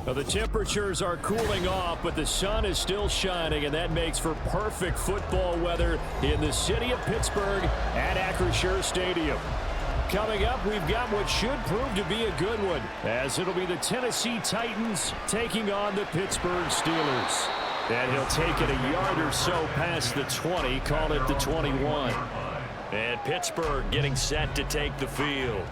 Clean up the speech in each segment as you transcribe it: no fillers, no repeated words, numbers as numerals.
Well, the temperatures are cooling off, but the sun is still shining, and that makes for perfect football weather in the city of Pittsburgh at Acrisure Stadium. Coming up, we've got what should prove to be a good one, as it'll be the Tennessee Titans taking on the Pittsburgh Steelers. And he'll take it a yard or so past the 20, call it the 21. And Pittsburgh getting set to take the field.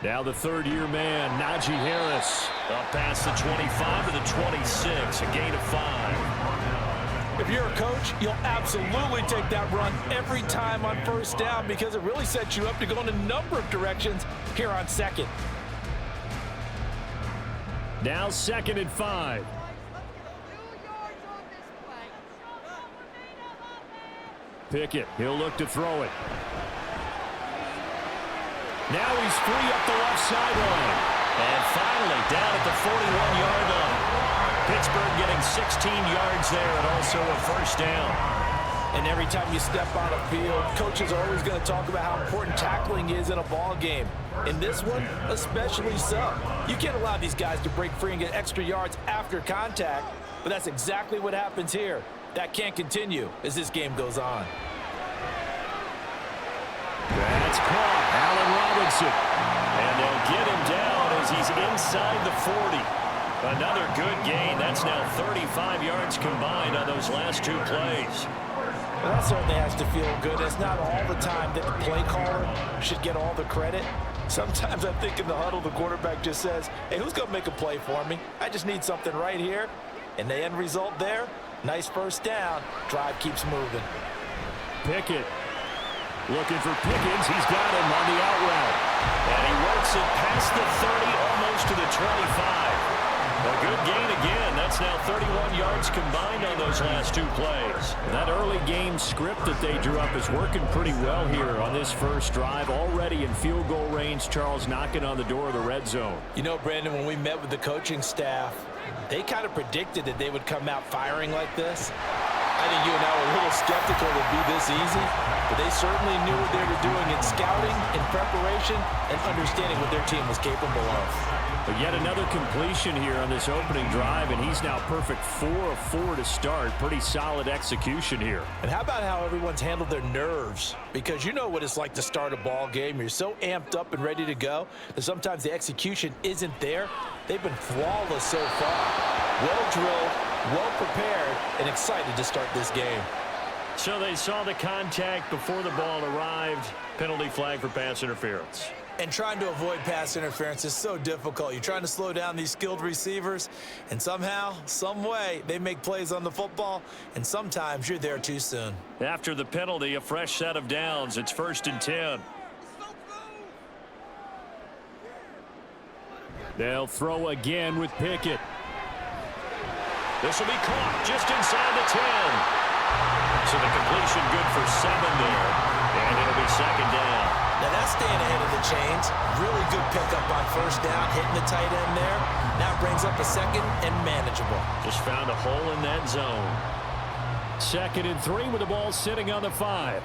Now the third-year man, Najee Harris. Up past the 25 to the 26, a gain of 5. If you're a coach, you'll absolutely take that run every time on first down because it really sets you up to go in a number of directions here on second. Now 2nd and 5. Pickett, he'll look to throw it. Now he's free up the left sideline. And finally down at the 41-yard line. Pittsburgh getting 16 yards there and also a first down. And every time you step on a field, coaches are always going to talk about how important tackling is in a ball game. In this one, especially so. You can't allow these guys to break free and get extra yards after contact, but that's exactly what happens here. That can't continue as this game goes on. That's caught. Allen Robinson. And they'll get him down as he's inside the 40. Another good gain. That's now 35 yards combined on those last two plays. Well, that certainly has to feel good. It's not all the time that the play caller should get all the credit. Sometimes I think in the huddle, the quarterback just says, hey, who's going to make a play for me? I just need something right here. And the end result there, nice first down. Drive keeps moving. Pickett. Looking for Pickens. He's got him on the out route. And he works it past the 30, almost to the 25. A good gain again. That's now 31 yards combined on those last two plays. That early game script that they drew up is working pretty well here on this first drive. Already in field goal range, Charles knocking on the door of the red zone. You know, Brandon, when we met with the coaching staff, they kind of predicted that they would come out firing like this. I think you and I were a little skeptical it would be this easy, but they certainly knew what they were doing in scouting, in preparation, and understanding what their team was capable of. But yet another completion here on this opening drive, and he's now perfect 4 of 4 to start. Pretty solid execution here. And how about how everyone's handled their nerves? Because you know what it's like to start a ball game. You're so amped up and ready to go that sometimes the execution isn't there. They've been flawless so far. Well drilled, well prepared, and excited to start this game. So they saw the contact before the ball arrived. Penalty flag for pass interference. And trying to avoid pass interference is so difficult. You're trying to slow down these skilled receivers, and somehow, some way, they make plays on the football, and sometimes you're there too soon. After the penalty, a fresh set of downs. It's 1st and 10. They'll throw again with Pickett. This will be caught just inside the 10. So the completion good for 7 there, and it'll be 2nd down. Now that's staying ahead of the chains. Really good pickup on first down, hitting the tight end there. Now brings up a 2nd and manageable. Just found a hole in that zone. 2nd and 3 with the ball sitting on the 5.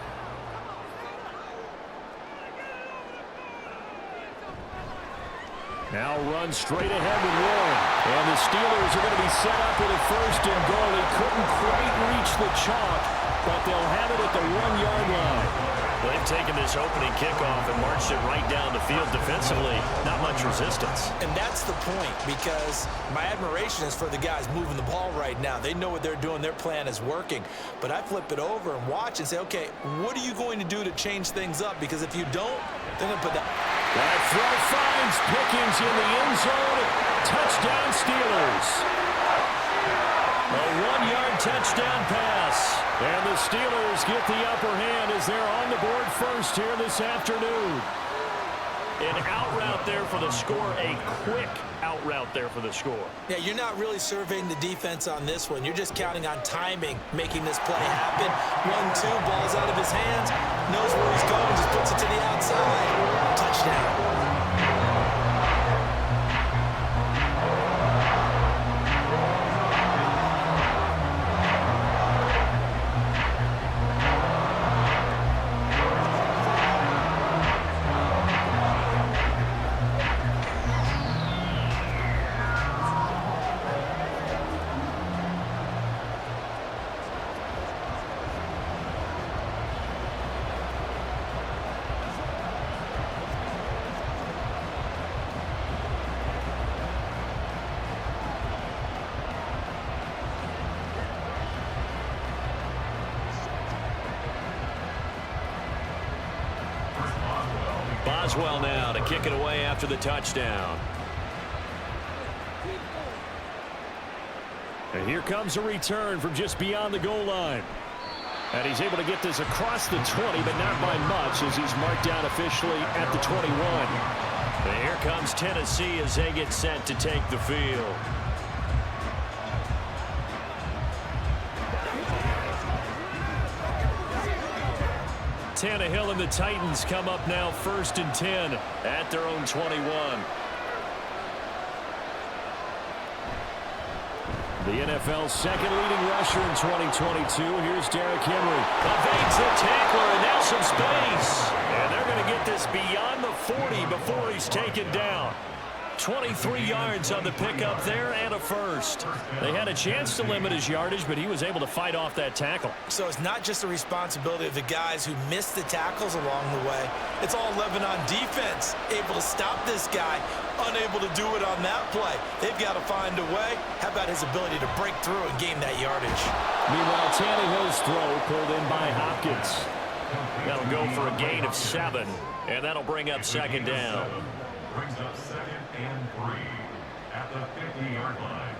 Now run straight ahead with Warren. And the Steelers are going to be set up with a 1st and goal. He couldn't quite reach the chalk, but they'll have it at the 1-yard line. They've taken this opening kickoff and marched it right down the field defensively. Not much resistance. And that's the point, because my admiration is for the guys moving the ball right now. They know what they're doing. Their plan is working. But I flip it over and watch and say, okay, what are you going to do to change things up? Because if you don't, they're going to put that. That throw finds Pickens in the end zone. Touchdown, Steelers. A 1-yard touchdown pass. And the Steelers get the upper hand as they're on the board first here this afternoon. An out route there for the score. A quick out route there for the score. Yeah, you're not really surveying the defense on this one. You're just counting on timing, making this play happen. 1-2, ball's out of his hands. Knows where he's going, just puts it to the outside. Touchdown. Boswell now to kick it away after the touchdown. And here comes a return from just beyond the goal line. And he's able to get this across the 20, but not by much as he's marked down officially at the 21. And here comes Tennessee as they get set to take the field. Tannehill and the Titans come up now 1st and 10 at their own 21. The NFL's second leading rusher in 2022. Here's Derrick Henry. Evades the tackler, and now some space. And they're going to get this beyond the 40 before he's taken down. 23 yards on the pickup there and a first. They had a chance to limit his yardage, but he was able to fight off that tackle. So it's not just the responsibility of the guys who missed the tackles along the way. It's all Lebanon defense, able to stop this guy, unable to do it on that play. They've got to find a way. How about his ability to break through and gain that yardage? Meanwhile, Tannehill's throw pulled in by Hopkins. That'll go for a gain of 7, and that'll bring up 2nd down. Brings up 2nd and 3 at the 50-yard line.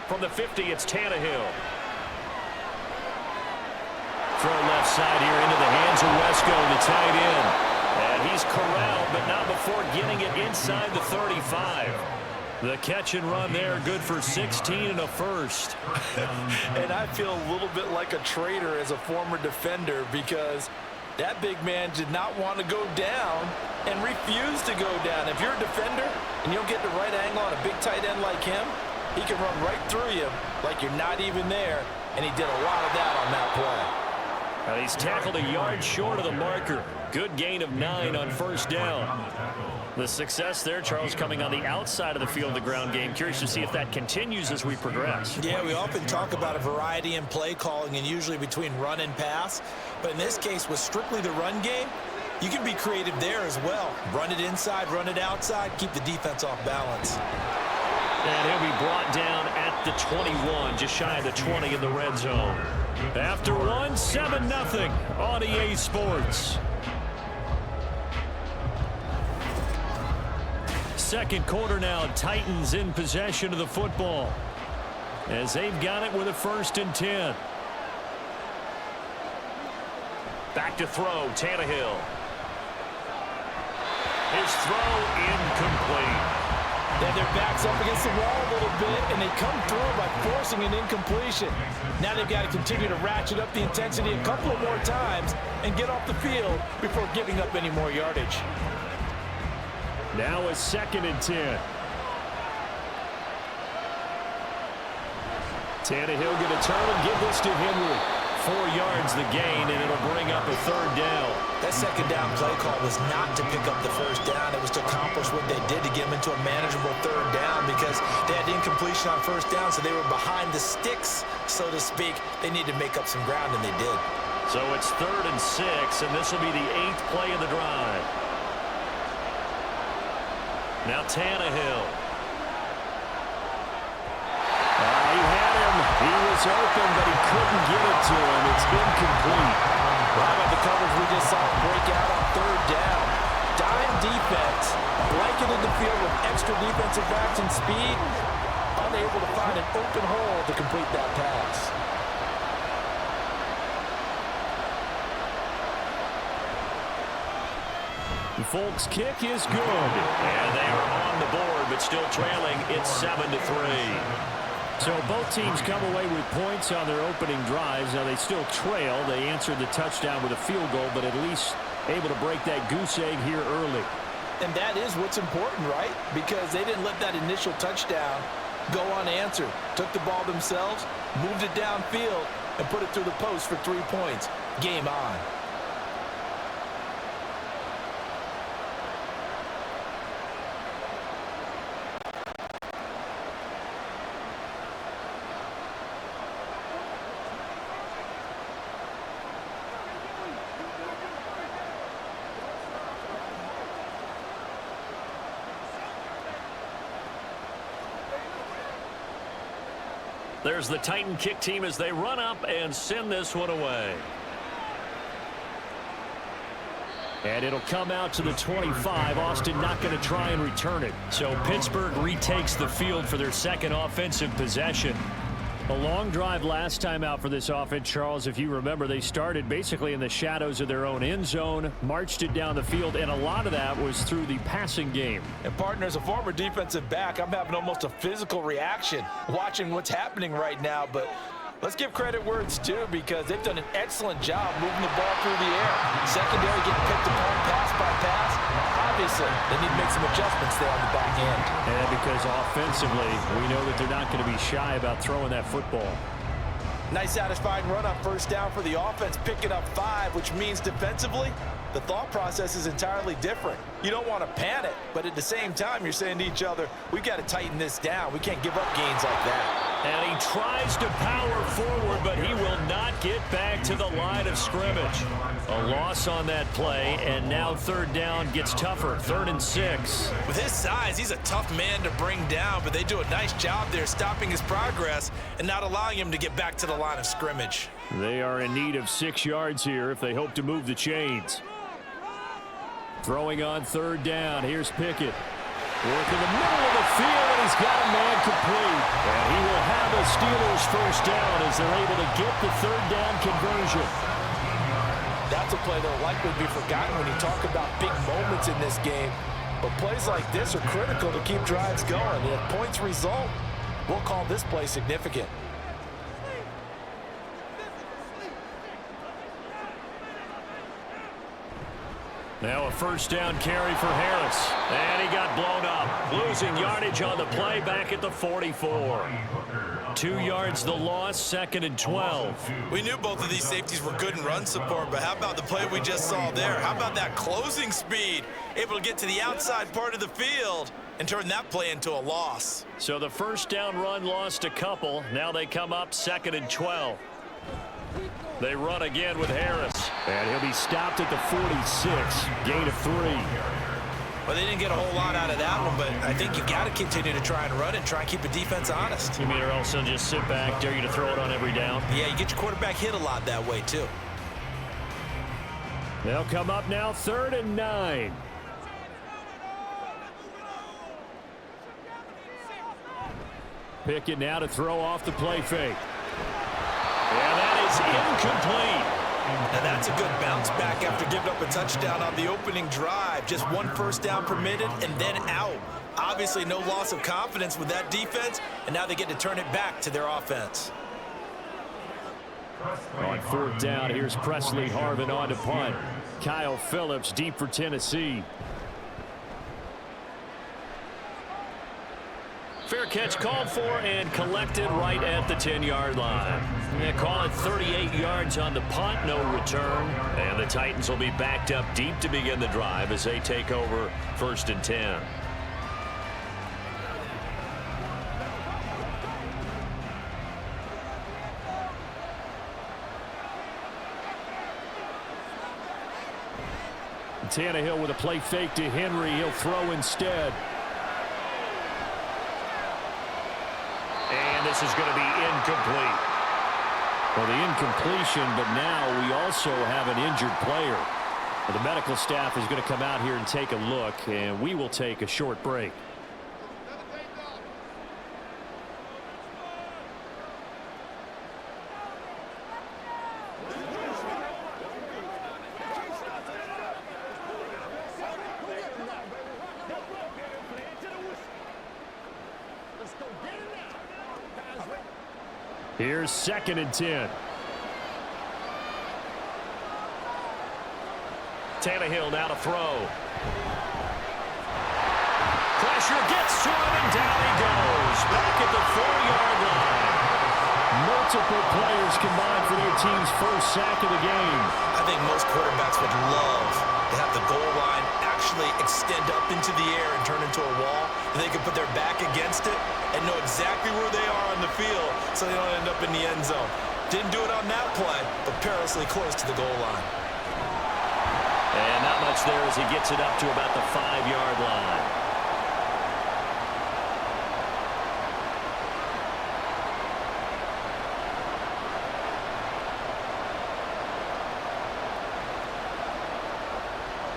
From the 50, it's Tannehill. Throw left side here into the hands of Wesco, the tight end. And he's corralled, but not before getting it inside the 35. The catch and run there, good for 16 and a first. And I feel a little bit like a traitor as a former defender because that big man did not want to go down and refused to go down. If you're a defender and you don't get the right angle on a big tight end like him, he can run right through you like you're not even there, and he did a lot of that on that play. And he's tackled a yard short of the marker. Good gain of 9 on 1st down. The success there, Charles, coming on the outside of the field of the ground game. Curious to see if that continues as we progress. Yeah, we often talk about a variety in play calling and usually between run and pass. But in this case, with strictly the run game, you can be creative there as well. Run it inside, run it outside, keep the defense off balance. And he'll be brought down at the 21, just shy of the 20 in the red zone. After one, 7-0 on EA Sports. Second quarter now, Titans in possession of the football as they've got it with a 1st and 10. Back to throw, Tannehill. His throw incomplete. Then their back's up against the wall a little bit, and they come through by forcing an incompletion. Now they've got to continue to ratchet up the intensity a couple of more times and get off the field before giving up any more yardage. Now a 2nd and 10. Tannehill going to turn and give this to Henry. 4 yards the gain, and it'll bring up a 3rd down. That 2nd down play call was not to pick up the 1st down. It was to accomplish what they did to get them into a manageable 3rd down because they had incompletion on 1st down, so they were behind the sticks, so to speak. They needed to make up some ground, and they did. So it's 3rd and 6, and this will be the 8th play of the drive. Now Tannehill. He had him. He was open, but he couldn't get it to him. It's incomplete. How about the coverage we just saw break out on 3rd down? Dime defense, blanketed the field with extra defensive backs and speed, unable to find an open hole to complete that pass. The Folks kick is good. And they are on the board, but still trailing. It's 7-3. So both teams come away with points on their opening drives. Now they still trail. They answered the touchdown with a field goal, but at least able to break that goose egg here early. And that is what's important, right? Because they didn't let that initial touchdown go unanswered. Took the ball themselves, moved it downfield, and put it through the post for 3 points. Game on. There's the Titan kick team as they run up and send this one away. And it'll come out to the 25. Austin not going to try and return it. So Pittsburgh retakes the field for their second offensive possession. A long drive last time out for this offense, Charles. If you remember, they started basically in the shadows of their own end zone, marched it down the field, and a lot of that was through the passing game. And partner, as a former defensive back, I'm having almost a physical reaction watching what's happening right now. But let's give credit where it's due, because they've done an excellent job moving the ball through the air. Secondary getting picked apart pass by pass. Obviously, they need to make some adjustments there on the back end. And because offensively, we know that they're not going to be shy about throwing that football. Nice satisfying run on first down for the offense, picking up 5, which means defensively, the thought process is entirely different. You don't want to panic, but at the same time, you're saying to each other, we got to tighten this down. We can't give up gains like that. And he tries to power forward, but he will not get back to the line of scrimmage. A loss on that play, and now third down gets tougher. 3rd and 6. With his size, he's a tough man to bring down, but they do a nice job there stopping his progress and not allowing him to get back to the line of scrimmage. They are in need of 6 yards here if they hope to move the chains. Throwing on 3rd down. Here's Pickett. Work in the middle of the field, and he's got a man complete. And he will have a Steelers first down as they're able to get the 3rd down conversion. That's a play that will likely be forgotten when you talk about big moments in this game. But plays like this are critical to keep drives going. And if points result, we'll call this play significant. Now a first down carry for Harris. And he got blown up. Losing yardage on the play back at the 44. 2 yards the loss, 2nd and 12. We knew both of these safeties were good in run support, but how about the play we just saw there? How about that closing speed? Able to get to the outside part of the field and turn that play into a loss. So the first down run lost a couple. Now they come up 2nd and 12. They run again with Harris. And he'll be stopped at the 46. Gain of 3. Well, they didn't get a whole lot out of that one, but I think you got to continue to try and run it, try and keep the defense honest. You mean or else they'll just sit back, dare you to throw it on every down? Yeah, you get your quarterback hit a lot that way, too. They'll come up now 3rd and 9. Pickett now to throw off the play fake. And that is incomplete. Now that's a good bounce back after giving up a touchdown on the opening drive. Just 1 first down permitted and then out. Obviously no loss of confidence with that defense, and now they get to turn it back to their offense. On 4th down, here's Presley Harvin on to punt. Kyle Phillips deep for Tennessee. Fair catch called for and collected right at the 10-yard line. They call it 38 yards on the punt, no return. And the Titans will be backed up deep to begin the drive as they take over 1st and 10. Tannehill with a play fake to Henry. He'll throw instead. And this is going to be incomplete. Well, the incompletion, but now we also have an injured player. Well, the medical staff is going to come out here and take a look, and we will take a short break. Here's 2nd and 10. Tannehill now to throw. Pressure gets to him, and down he goes. Back at the 4-yard line. Multiple players combined for their team's first sack of the game. I think most quarterbacks would love to have the goal line actually extend up into the air and turn into a wall, and they can put their back against it and know exactly where they are on the field so they don't end up in the end zone. Didn't do it on that play, but perilously close to the goal line. And not much there as he gets it up to about the 5-yard line.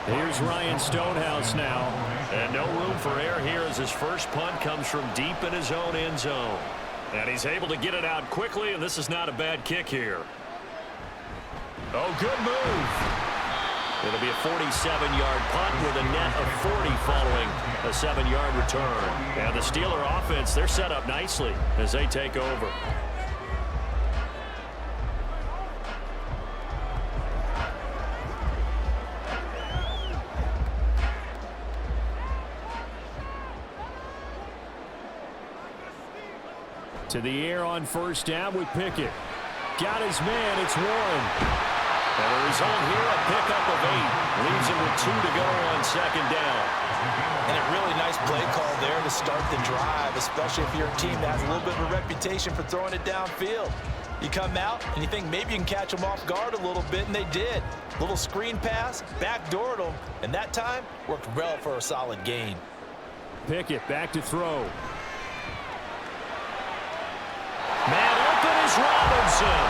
Here's Ryan Stonehouse now. And no room for error here as his first punt comes from deep in his own end zone. And he's able to get it out quickly, and this is not a bad kick here. Oh, good move. It'll be a 47-yard punt with a net of 40 following a 7-yard return. And the Steeler offense, they're set up nicely as they take over. To the air on first down with Pickett. Got his man. It's Warren. And the result here, a pickup of 8. Leaves him with 2 to go on second down. And a really nice play call there to start the drive, especially if you're a team that has a little bit of a reputation for throwing it downfield. You come out and you think maybe you can catch them off guard a little bit, and they did. Little screen pass, backdoored them, and that time worked well for a solid gain. Pickett back to throw. Man open is Robinson.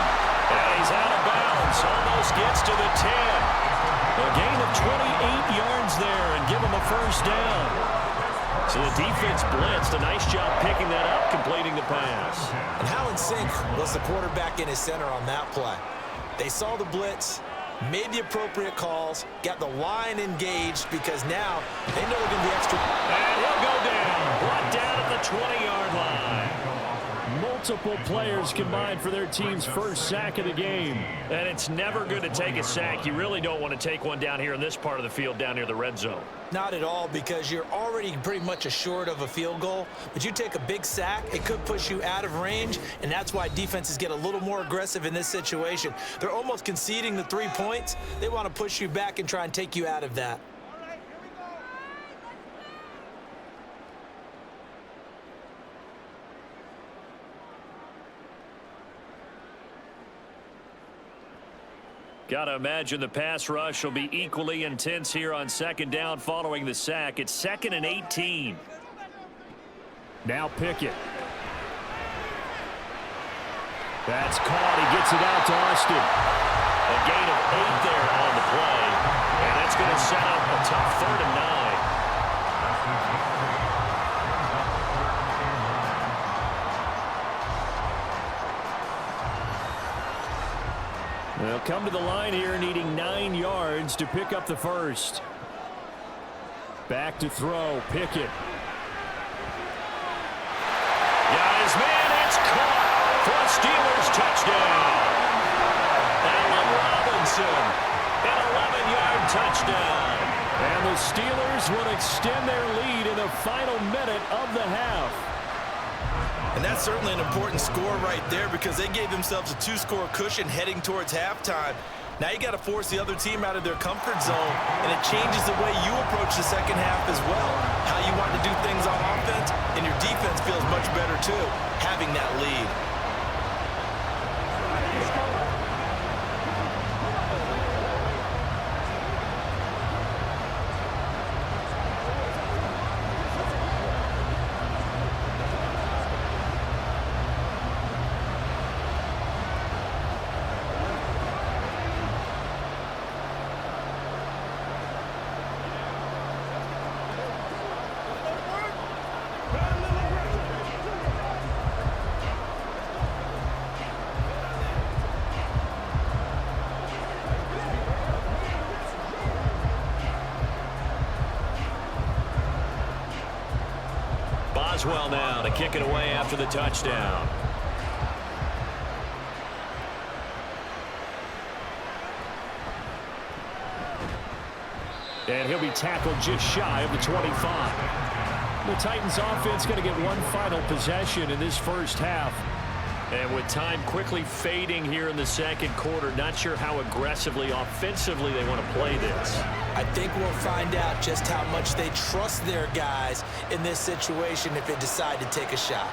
And he's out of bounds. Almost gets to the 10. A gain of 28 yards there and give him a first down. So the defense blitzed. A nice job picking that up, completing the pass. And how in sync was the quarterback in his center on that play? They saw the blitz, made the appropriate calls, got the line engaged because now they know they're going to be extra. And he'll go down. Brought down at the 20-yard line. Multiple players combined for their team's first sack of the game. And it's never good to take a sack. You really don't want to take one down here in this part of the field down near the red zone. Not at all, because you're already pretty much assured of a field goal. But you take a big sack, it could push you out of range, and that's why defenses get a little more aggressive in this situation. They're almost conceding the 3 points. They want to push you back and try and take you out of that. Got to imagine the pass rush will be equally intense here on second down following the sack. It's 2nd and 18. Now Pickett. That's caught. He gets it out to Austin. A gain of 8 there on the play. And that's going to set up a tough 3rd and 9. They'll come to the line here needing 9 yards to pick up the first. Back to throw. Pickett. Got his man. It's caught for a Steelers touchdown. Allen Robinson. An 11-yard touchdown. And the Steelers will extend their lead in the final minute of the half. And that's certainly an important score right there because they gave themselves a 2-score cushion heading towards halftime. Now you got to force the other team out of their comfort zone, and it changes the way you approach the second half as well. How you want to do things on offense, and your defense feels much better too, having that lead. Boswell now to kick it away after the touchdown. And he'll be tackled just shy of the 25. The Titans offense going to get one final possession in this first half. And with time quickly fading here in the second quarter, not sure how aggressively, offensively they want to play this. I think we'll find out just how much they trust their guys in this situation if they decide to take a shot.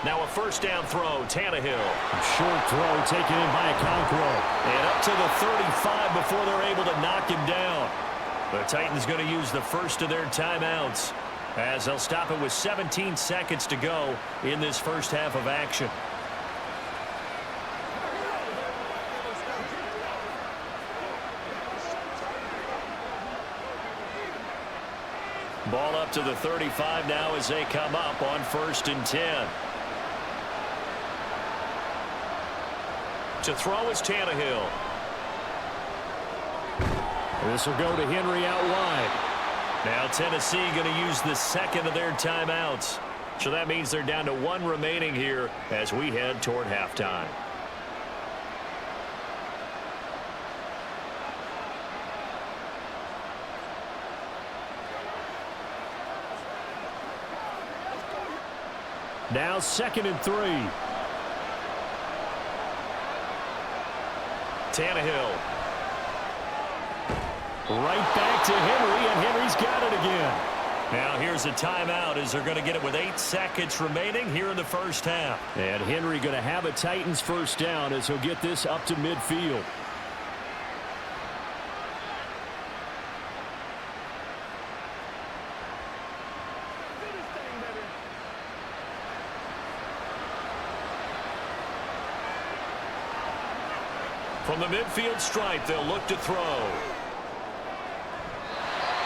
Now a first down throw, Tannehill. Short throw taken in by Okonkwo. And up to the 35 before they're able to knock him down. The Titans going to use the first of their timeouts as they'll stop it with 17 seconds to go in this first half of action. Ball up to the 35 now as they come up on 1st and 10. To throw is Tannehill. This will go to Henry out wide. Now Tennessee going to use the second of their timeouts. So that means they're down to 1 remaining here as we head toward halftime. Now 2nd and 3. Tannehill. Right back to Henry, and Henry's got it again. Now here's a timeout as they're going to get it with 8 seconds remaining here in the first half. And Henry going to have a Titans first down as he'll get this up to midfield. From the midfield stripe, they'll look to throw.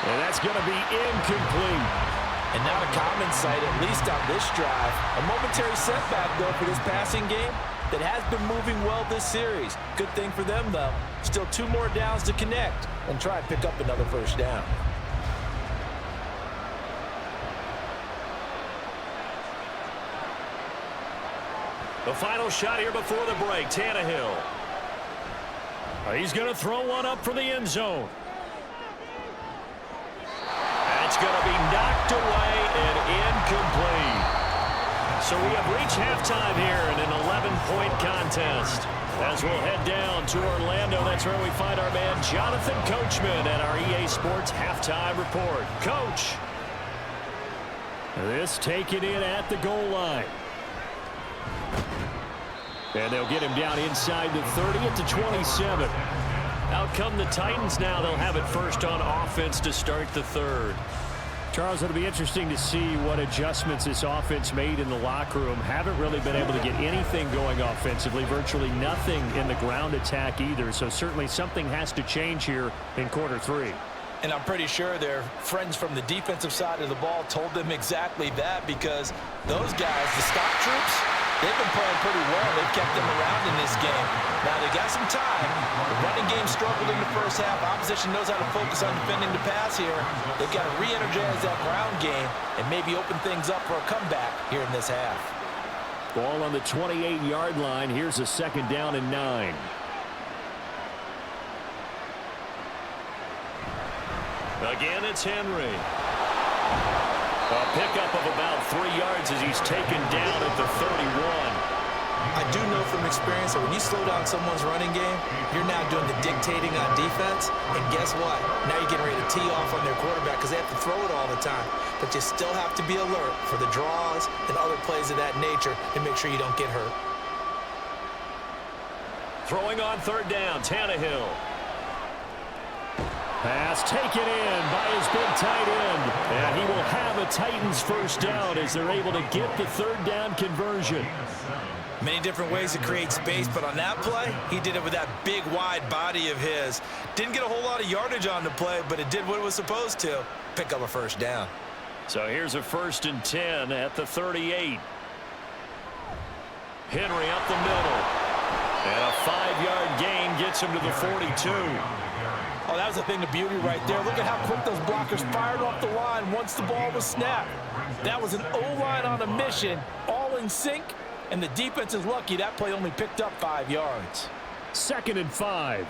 And that's going to be incomplete. And not a common sight, at least on this drive. A momentary setback, though, for this passing game that has been moving well this series. Good thing for them, though. Still 2 more downs to connect and try and pick up another first down. The final shot here before the break, Tannehill. He's going to throw one up for the end zone. That's going to be knocked away and incomplete. So we have reached halftime here in an 11-point contest. As we'll head down to Orlando, that's where we find our man Jonathan Coachman at our EA Sports Halftime Report. Coach. This taken in at the goal line. And they'll get him down inside the 30 at the 27. Out come the Titans now. They'll have it first on offense to start the third. Charles, it'll be interesting to see what adjustments this offense made in the locker room. Haven't really been able to get anything going offensively. Virtually nothing in the ground attack either. So certainly something has to change here in quarter 3. And I'm pretty sure their friends from the defensive side of the ball told them exactly that, because those guys, the stock troops, they've been playing pretty well. They've kept them around in this game. Now, they got some time. The running game struggled in the first half. Opposition knows how to focus on defending the pass here. They've got to re-energize that ground game and maybe open things up for a comeback here in this half. Ball on the 28-yard line. Here's a 2nd down and 9. Again, it's Henry. A pickup of about 3 yards as he's taken down at the 31. I do know from experience that when you slow down someone's running game, you're now doing the dictating on defense. And guess what? Now you're getting ready to tee off on their quarterback because they have to throw it all the time. But you still have to be alert for the draws and other plays of that nature and make sure you don't get hurt. Throwing on 3rd down, Tannehill. Pass taken in by his big tight end. And he will have a Titans first down as they're able to get the 3rd down conversion. Many different ways to create space, but on that play, he did it with that big, wide body of his. Didn't get a whole lot of yardage on the play, but it did what it was supposed to. Pick up a first down. So here's a 1st and 10 at the 38. Henry up the middle. And a 5-yard gain gets him to the 42. Oh, that was a thing of beauty right there. Look at how quick those blockers fired off the line once the ball was snapped. That was an O-line on a mission, all in sync, and the defense is lucky that play only picked up 5 yards. 2nd and 5.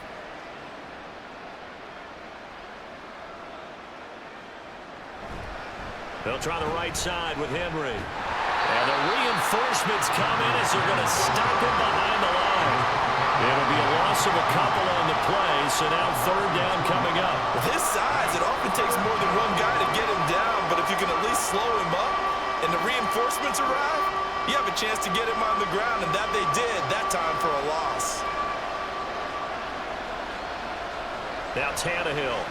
They'll try the right side with Henry. And the reinforcements come in as they're going to stop him behind the line. It'll be a loss of a couple on the play, so now 3rd down coming up. With his size, it often takes more than one guy to get him down, but if you can at least slow him up and the reinforcements arrive, you have a chance to get him on the ground, and that they did that time for a loss. Now Tannehill.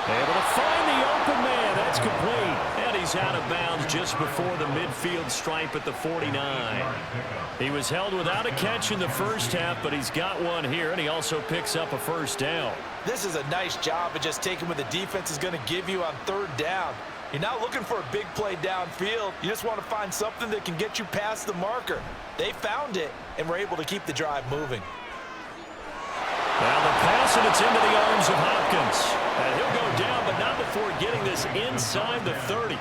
Able to find the open man. That's complete. And he's out of bounds just before the midfield stripe at the 49. He was held without a catch in the first half, but he's got one here, and he also picks up a first down. This is a nice job of just taking what the defense is going to give you on third down. You're not looking for a big play downfield. You just want to find something that can get you past the marker. They found it and were able to keep the drive moving. Now the pass, and it's into the arms of Hopkins. And he'll go down, but not before getting this inside the 30.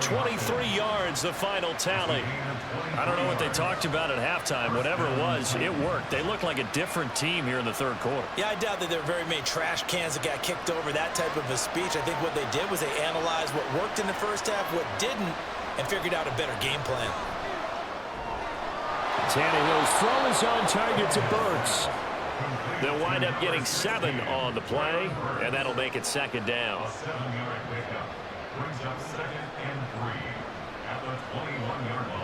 23 yards, the final tally. I don't know what they talked about at halftime. Whatever it was, it worked. They look like a different team here in the third quarter. Yeah, I doubt that there were very many trash cans that got kicked over, that type of a speech. I think what they did was they analyzed what worked in the first half, what didn't, and figured out a better game plan. Tannehill's throw is on target to Burks. They'll wind up getting 7 on the play, and that'll make it second down. A 7-yard pickup brings up 2nd and 3 at the 21-yard line.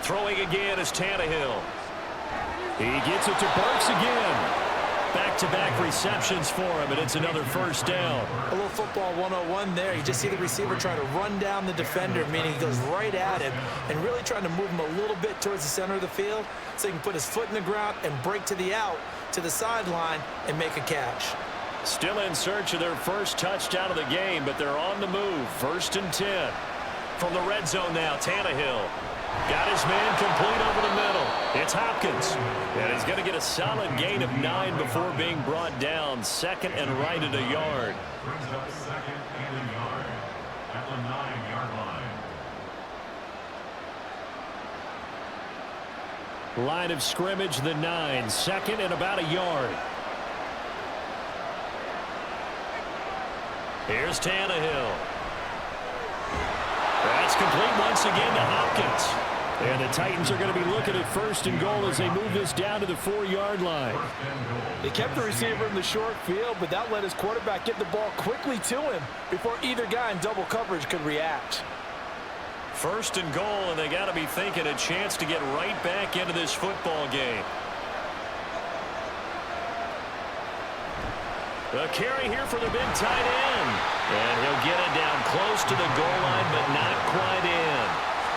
Throwing again is Tannehill. He gets it to Burks again. Back-to-back receptions for him, and it's another first down. A little football 101 there. You just see the receiver trying to run down the defender, meaning he goes right at him and really trying to move him a little bit towards the center of the field so he can put his foot in the ground and break to the out, to the sideline, and make a catch. Still in search of their first touchdown of the game, but they're on the move. 1st and 10. From the red zone now, Tannehill. Got his man complete over the middle. It's Hopkins. And he's going to get a solid gain of 9 before being brought down. 2nd and right at a yard. Brings up 2nd and a yard at the 9-yard line. Line of scrimmage, the 9. 2nd and about a yard. Here's Tannehill. That's complete once again to Hopkins. And the Titans are going to be looking at 1st and goal as they move this down to the 4-yard line. They kept the receiver in the short field, but that let his quarterback get the ball quickly to him before either guy in double coverage could react. 1st and goal, and they got to be thinking a chance to get right back into this football game. A carry here for the big tight end. And he'll get it down close to the goal line, but not quite in.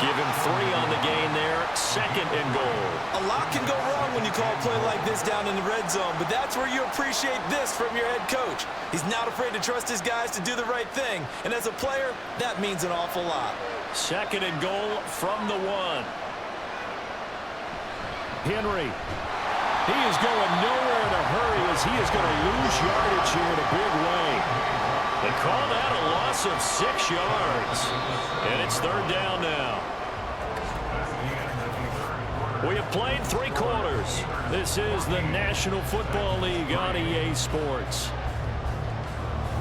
Give him 3 on the gain there. 2nd and goal. A lot can go wrong when you call a play like this down in the red zone, but that's where you appreciate this from your head coach. He's not afraid to trust his guys to do the right thing, and as a player, that means an awful lot. 2nd and goal from the 1. Henry. He is going nowhere in a hurry as he is going to lose yardage here in a big way. They call that a loss of 6 yards. And it's 3rd down now. We have played 3 quarters. This is the National Football League on EA Sports.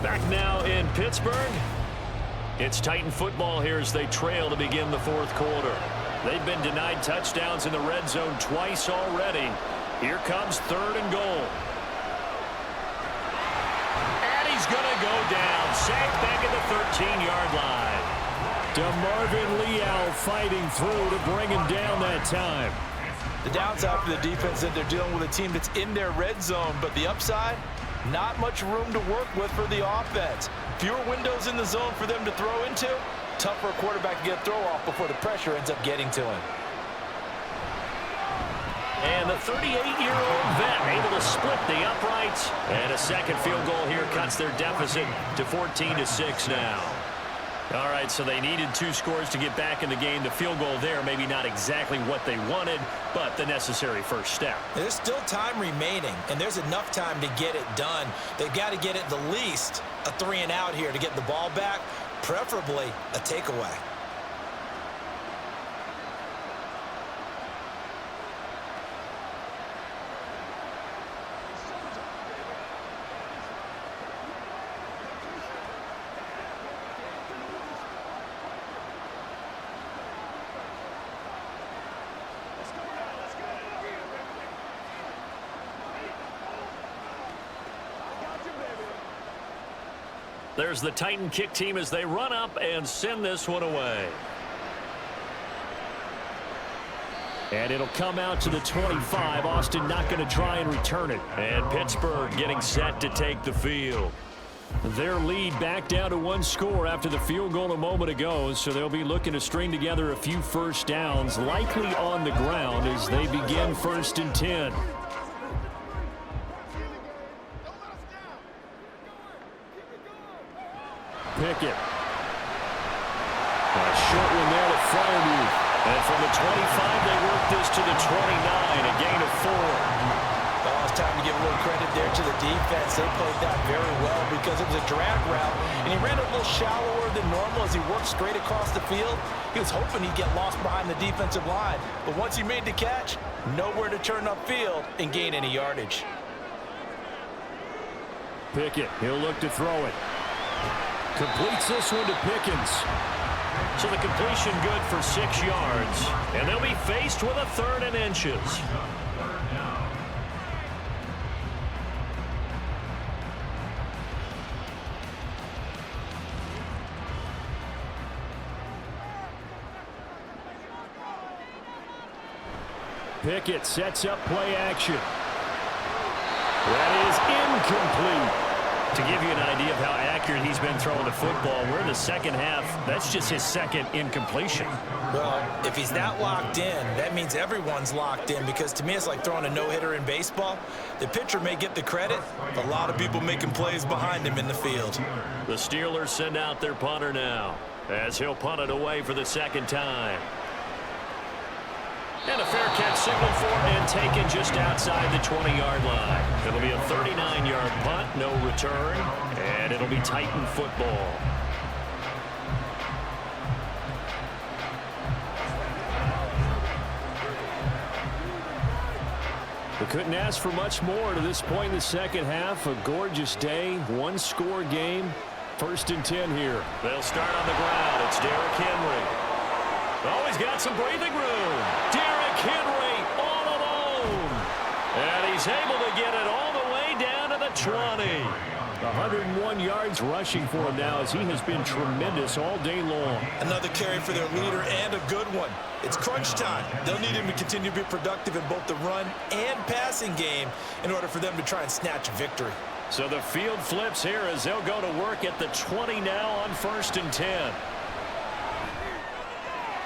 Back now in Pittsburgh. It's Titan football here as they trail to begin the 4th quarter. They've been denied touchdowns in the red zone twice already. Here comes 3rd and goal. And he's going to go down. Sacked back at the 13-yard line. DeMarvin Leal fighting through to bring him down that time. The downside for the defense is that they're dealing with a team that's in their red zone, but the upside, not much room to work with for the offense. Fewer windows in the zone for them to throw into. Tough for a quarterback to get a throw off before the pressure ends up getting to him. And the 38-year-old vet able to split the uprights. And a second field goal here cuts their deficit to 14-6 now. All right, so they needed 2 scores to get back in the game. The field goal there, maybe not exactly what they wanted, but the necessary first step. There's still time remaining, and there's enough time to get it done. They've got to get at the least a 3-and-out here to get the ball back, preferably a takeaway. There's the Titan kick team as they run up and send this one away. And it'll come out to the 25. Austin not going to try and return it. And Pittsburgh getting set to take the field. Their lead back down to one score after the field goal a moment ago, so they'll be looking to string together a few first downs, likely on the ground as they begin 1st and 10. Pickett. A short one there to Freiermuth. And from the 25, they work this to the 29, a gain of 4. Oh, it's time to give a little credit there to the defense. They played that very well because it was a drag route, and he ran a little shallower than normal as he worked straight across the field. He was hoping he'd get lost behind the defensive line, but once he made the catch, nowhere to turn upfield and gain any yardage. Pickett, he'll look to throw it. Completes this one to Pickens. So the completion good for 6 yards, and they'll be faced with a 3rd and inches. Pickett sets up play action. That is incomplete. To give you an idea of how accurate he's been throwing the football, we're in the second half. That's just his 2nd incompletion. Well, if he's that locked in, that means everyone's locked in, because to me it's like throwing a no-hitter in baseball. The pitcher may get the credit, a lot of people making plays behind him in the field. The Steelers send out their punter now as he'll punt it away for the 2nd time. And a fair catch signaled for and taken just outside the 20-yard line. It'll be a 39-yard punt, no return, and it'll be Titan football. We couldn't ask for much more to this point in the second half. A gorgeous day, one-score game. 1st and 10 here. They'll start on the ground. It's Derrick Henry. Oh, he's got some breathing room. Derrick Henry all alone. And he's able to get it all the way down to the 20. 101 yards rushing for him now as he has been tremendous all day long. Another carry for their leader and a good one. It's crunch time. They'll need him to continue to be productive in both the run and passing game in order for them to try and snatch a victory. So the field flips here as they'll go to work at the 20 now on 1st and 10.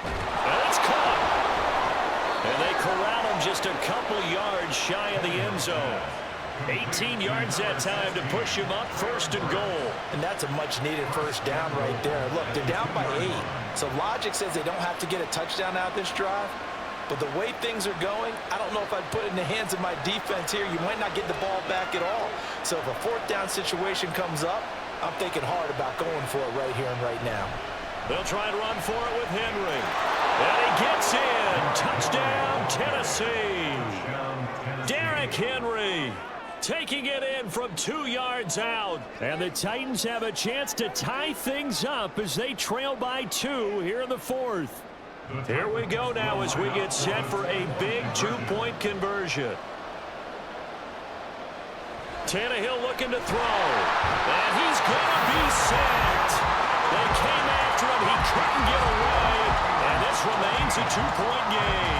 And it's caught. And they corral him just a couple yards shy of the end zone. 18 yards that time to push him up 1st and goal. And that's a much-needed first down right there. Look, they're down by 8. So logic says they don't have to get a touchdown out this drive. But the way things are going, I don't know if I'd put it in the hands of my defense here. You might not get the ball back at all. So if a 4th down situation comes up, I'm thinking hard about going for it right here and right now. They'll try and run for it with Henry. And he gets in. Touchdown, Tennessee. Derrick Henry taking it in from 2 yards out. And the Titans have a chance to tie things up as they trail by 2 here in the 4th. Here we go now as we get set for a big 2-point conversion. Tannehill looking to throw. And he's going to be sacked. They came after him. He couldn't get away. And this remains a 2-point game.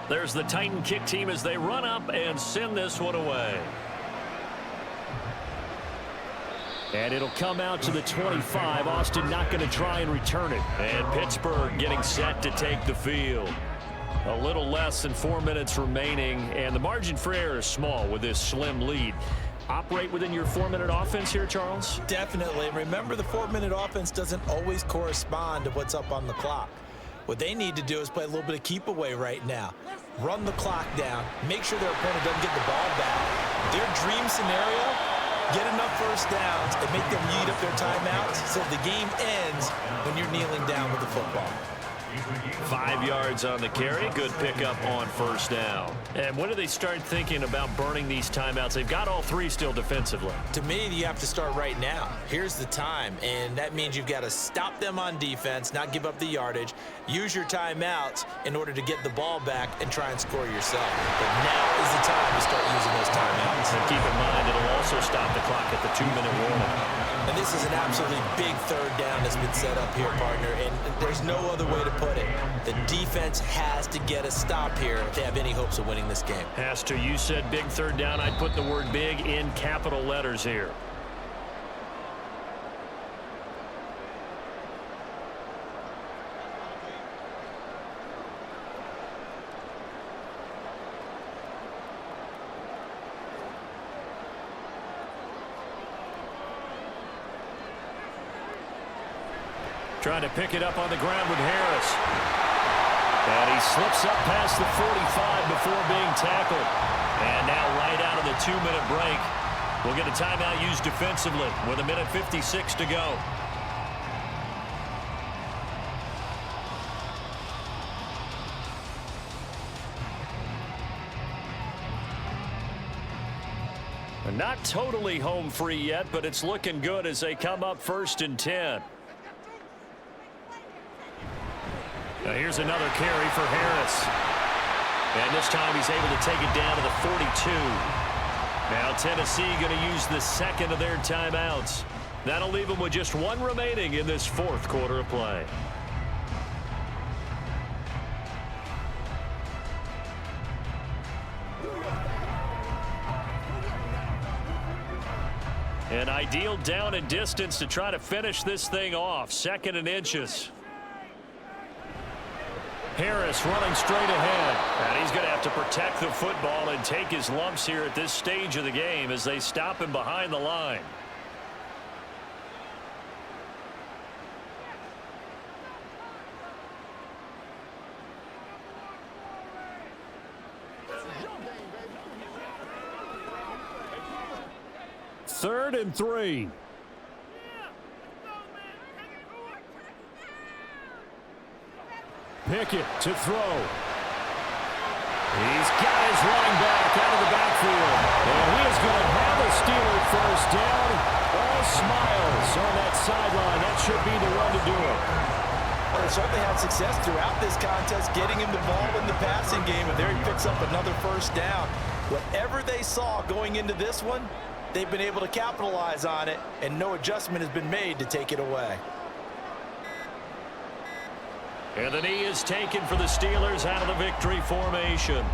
There's the Titan kick team as they run up and send this one away. And it'll come out to the 25. Austin not going to try and return it. And Pittsburgh getting set to take the field. A little less than 4 minutes remaining, and the margin for error is small with this slim lead. Operate within your 4-minute offense here, Charles? Definitely. Remember, the 4-minute offense doesn't always correspond to what's up on the clock. What they need to do is play a little bit of keep away right now. Run the clock down. Make sure their opponent doesn't get the ball back. Their dream scenario, get enough first downs and make them eat up their timeouts so the game ends when you're kneeling down with the football. 5 yards on the carry. Good pickup on first down. And when do they start thinking about burning these timeouts? They've got all 3 still defensively. To me, you have to start right now. Here's the time, and that means you've got to stop them on defense, not give up the yardage, use your timeouts in order to get the ball back and try and score yourself. But now is the time to start using those timeouts. And keep in mind, it'll also stop the clock at the 2-minute warning. And this is an absolutely big third down that's been set up here, partner, and there's no other way to put it. The defense has to get a stop here if they have any hopes of winning this game. Has to. You said big third down. I'd put the word big in capital letters here. Trying to pick it up on the ground with Harris. And he slips up past the 45 before being tackled. And now right out of the 2-minute break, we'll get a timeout used defensively with 1:56 to go. Not totally home free yet, but it's looking good as they come up 1st and 10. Now here's another carry for Harris. And this time he's able to take it down to the 42. Now Tennessee going to use the second of their timeouts. That'll leave them with just 1 remaining in this 4th quarter of play. An ideal down and distance to try to finish this thing off. 2nd and inches. Harris running straight ahead. And he's going to have to protect the football and take his lumps here at this stage of the game as they stop him behind the line. Third and 3. Pickett to throw. He's got his running back out of the backfield. And he is going to have a Steeler first down. All smiles on that sideline. That should be the run to do it. Well, they certainly had success throughout this contest, getting him the ball in the passing game, and there he picks up another first down. Whatever they saw going into this one, they've been able to capitalize on it, and no adjustment has been made to take it away. And the knee is taken for the Steelers out of the victory formation.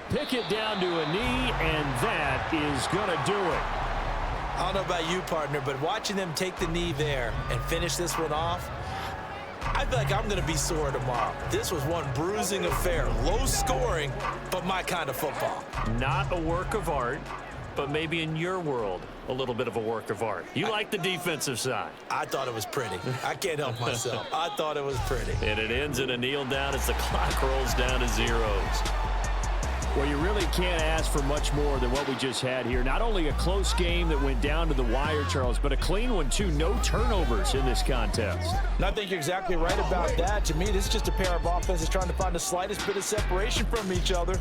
Pickett down to a knee, and that is going to do it. I don't know about you, partner, but watching them take the knee there and finish this one off, I feel like I'm going to be sore tomorrow. This was one bruising affair. Low scoring, but my kind of football. Not a work of art, but maybe in your world, a little bit of a work of art. You like the defensive side. I thought it was pretty. I can't help myself. I thought it was pretty. And it ends in a kneel down as the clock rolls down to zeros. Well, you really can't ask for much more than what we just had here. Not only a close game that went down to the wire, Charles, but a clean one, too. No turnovers in this contest. And I think you're exactly right about that. To me, this is just a pair of offenses trying to find the slightest bit of separation from each other.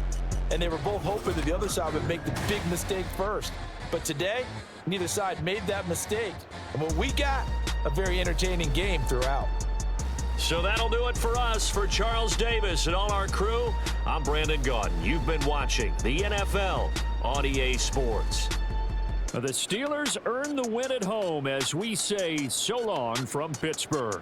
And they were both hoping that the other side would make the big mistake first. But today, neither side made that mistake. And what we got, a very entertaining game throughout. So that'll do it for us. For Charles Davis and all our crew, I'm Brandon Gaudin. You've been watching the NFL on EA Sports. The Steelers earn the win at home as we say so long from Pittsburgh.